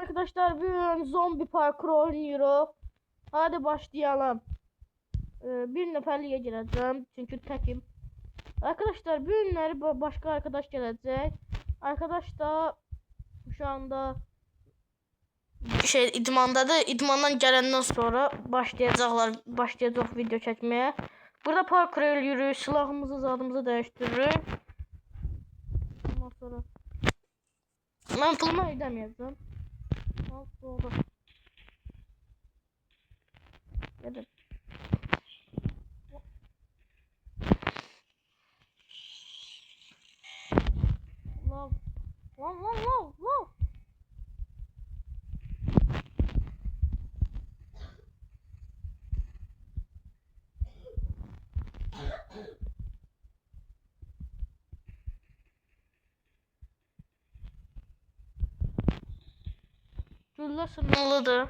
Arkadaşlar bugün zombi parkur oynuyoruz. Hadi başlayalım. Bir neferliğe gireceğim çünkü tekim. Arkadaşlar bugünleri başka arkadaş gelecek. Arkadaş da şu anda idmandadır. İdmandan gelenden sonra başlayacak video çekmeye. Burada parkur ediyoruz. Silahımızı, zadımızı değiştiriyoruz. Ondan sonra ben pulumu ödemeyeceğim. Oldu. Gelin. Love. Love. Gülle sınırlıdır.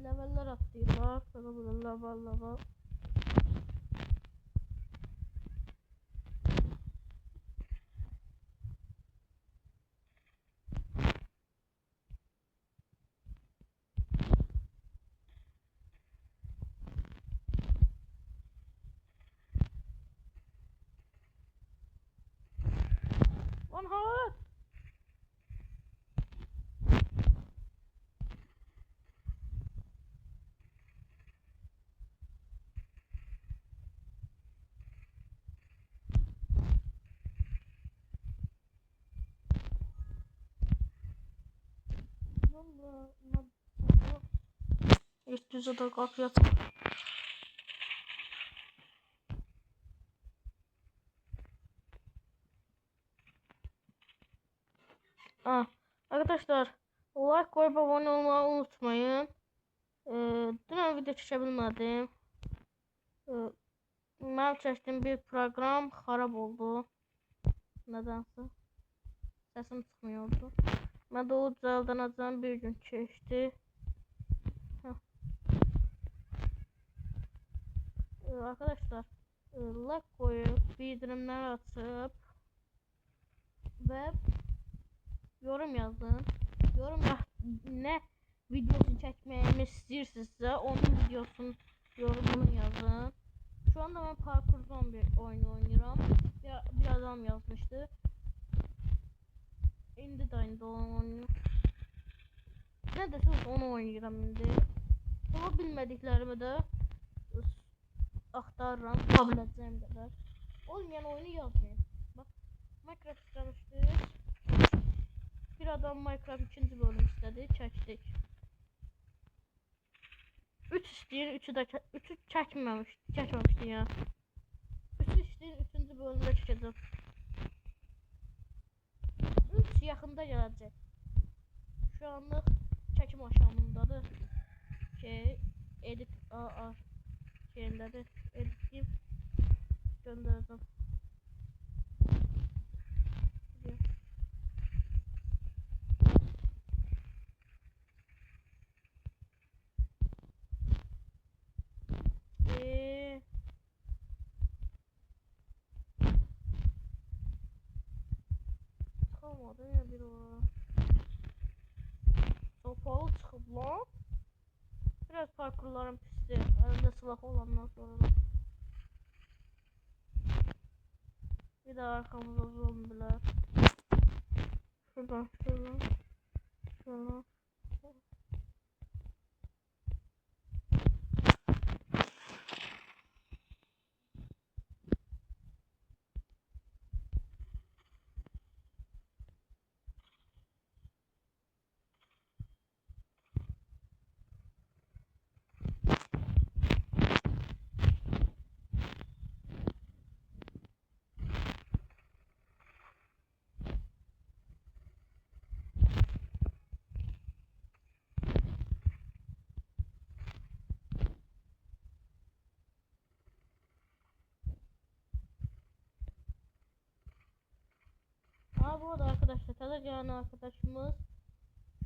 Leveller atlıyorlar. Sonra böyle lava. Lan hayır. İlk düze de kapıya arkadaşlar like koyup abone olmayı unutmayın. Dün video çekebilmedim. Ben çektiğim bir program harap oldu. Nedense. Sesim çıkmıyordu. Ben de o düzelden bir gün geçti. Arkadaşlar like koyup bildirimler atıp ve yorum yazın. Ne videosunu çekmemi istiyorsanızsa onun videosunun yorumunu yazın. Şu anda ben parkur zombi oyunu oynuyorum. Bir adam yazmıştı. İndi de aynı olan oyunu. Ne desiniz onu oynuyorum şimdi. Ama bilmediklerimi de aktarıram. Yapabileceğim kadar. Olmayan oyunu yazmayın. Bak Minecraft istemiştik. Bir adam Minecraft 2. bölüm istedi. Çektik. 3 isteyen 3'ü çekmemişti ya. 3 isteyen 3. bölümde çekeceğim. 3 yakında gelecek. Şu anlık çekim aşamındadır. Edit şeyindedir. Editleyip göndereceğim. Çıkamadı ya bir o. Sopalı çıkıp lan. Biraz parkurlarım pisti. Elimde silah olandan sonra da. Bir de arkamızda zombiler. Şuradan. Bu arada arkadaşlar Telegram arkadaşımız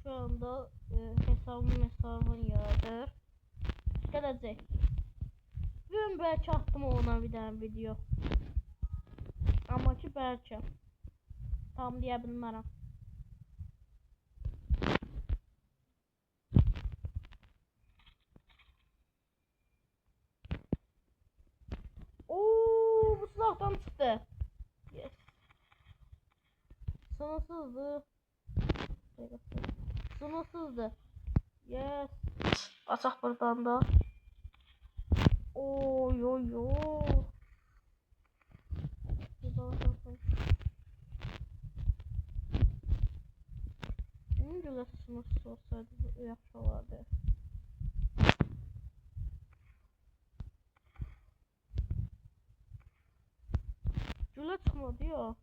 şu anda hesabın yağdır. Gələcək. Bugün belki attım ona bir tane video. Ama ki belki. Tam diye bilmərəm. Oo, bu silahdan çıktı. Yes. Sınırsızdı. Sınırsızdı. Yes. Açaq buradan da. Oy oy oy. Bunun gülləsi sınırsız olsaydı yaxşı olardı. Gülə çıxmadı ya.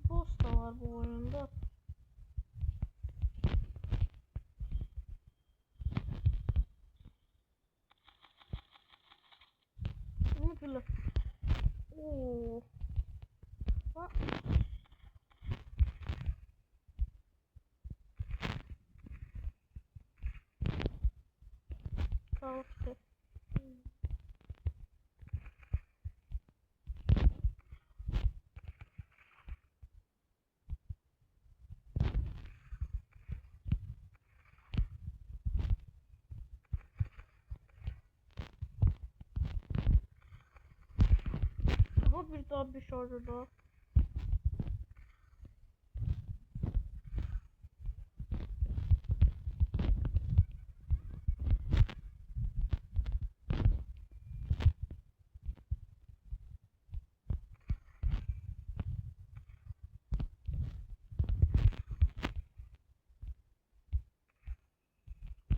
Boss da var bu oyunda. Bunu gülə. Oo. Ha. Sağlık işte. Aha bir daha bir şarjı daha.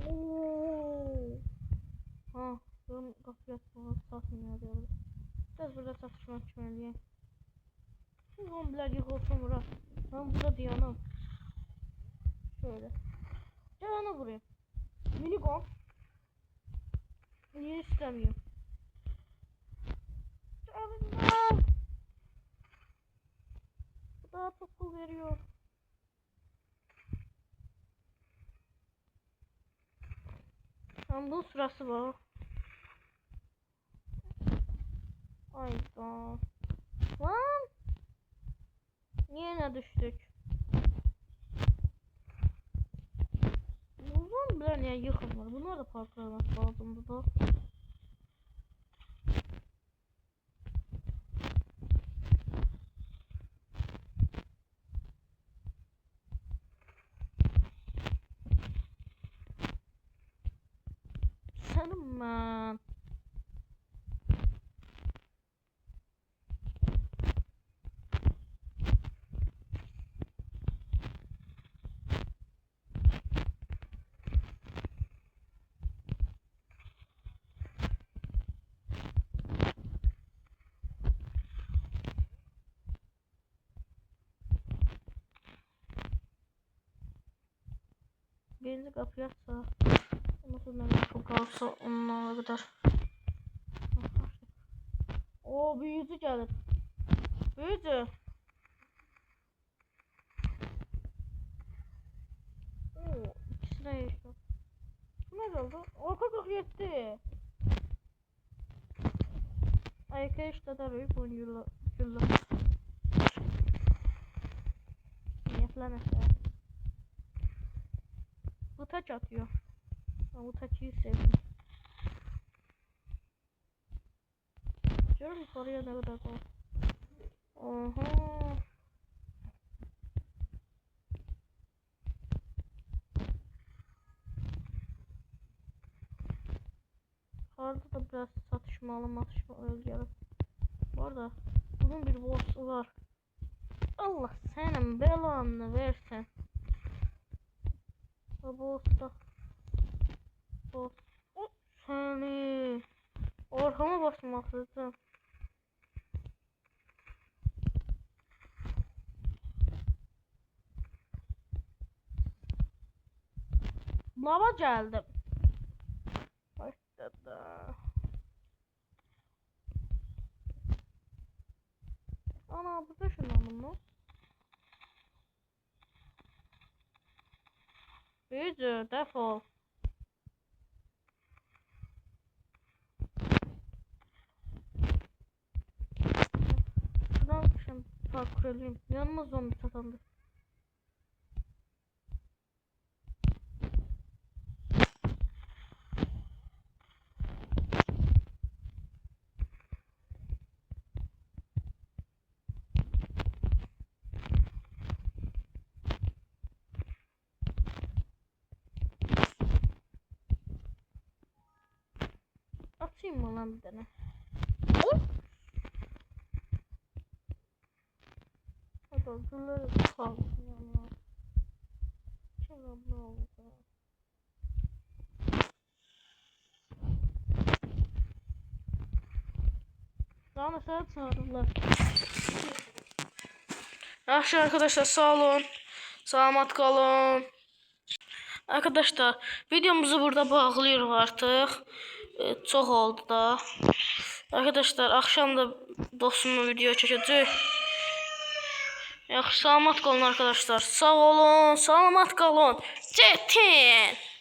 Oo. Ha, ben kapıya satmıyor diyorlar. Biraz burada satışmak etmeliyim. Bu zombiler yıkılsın bura. Ben burada dayanam. Şöyle. Gel ona vurayım. Minigun. Niye istemiyorum? Canım. Bu daha çok pul veriyor. Tam bu sırası var. Ayda. Lan. Niye ne düştük? Bu zombiler niye yıkılmadı? Bunlar da parçalamak lazımdı da. Senin ben. Birinci kapıyı açsa. Nasıl ne kalsa onunla kadar. O büyücü gelir. Büyücü. Oo, ikisine yaşıyor. Bu ne oldu? Arka 47. Arkadaşlar da röyüp oynuyorlar. Niyetlenirse. Bu taç atıyor. Ben bu taçıyı sevdim. Diyorum yukarıya ne kadar var. Oha. Yukarıda da biraz satışmalı öldürüyorum. Bu arada bunun bir boss'u var. Allah senin belanı versin. Bu boss'ta. Boss. O seni. Orhama basmaksızın. Lava geldim. Düzdür, defol. Şuradan şimdi parkur edeyim. Yanıma zombi tatandı. Atayım mı lan bir tane? Hadi öbürleri kalsın yani. Şuna ne oldu? Daha mesela çağırırlar. Yaxşı arkadaşlar, sağ olun. Salamat kalın. Arkadaşlar videomuzu burada bağlıyoruz artık. Çok oldu da. Arkadaşlar akşam da dostumla video çekeceğiz. Yaxşı, salamat kalın arkadaşlar. Sağ olun, salamat kalın. Çetin.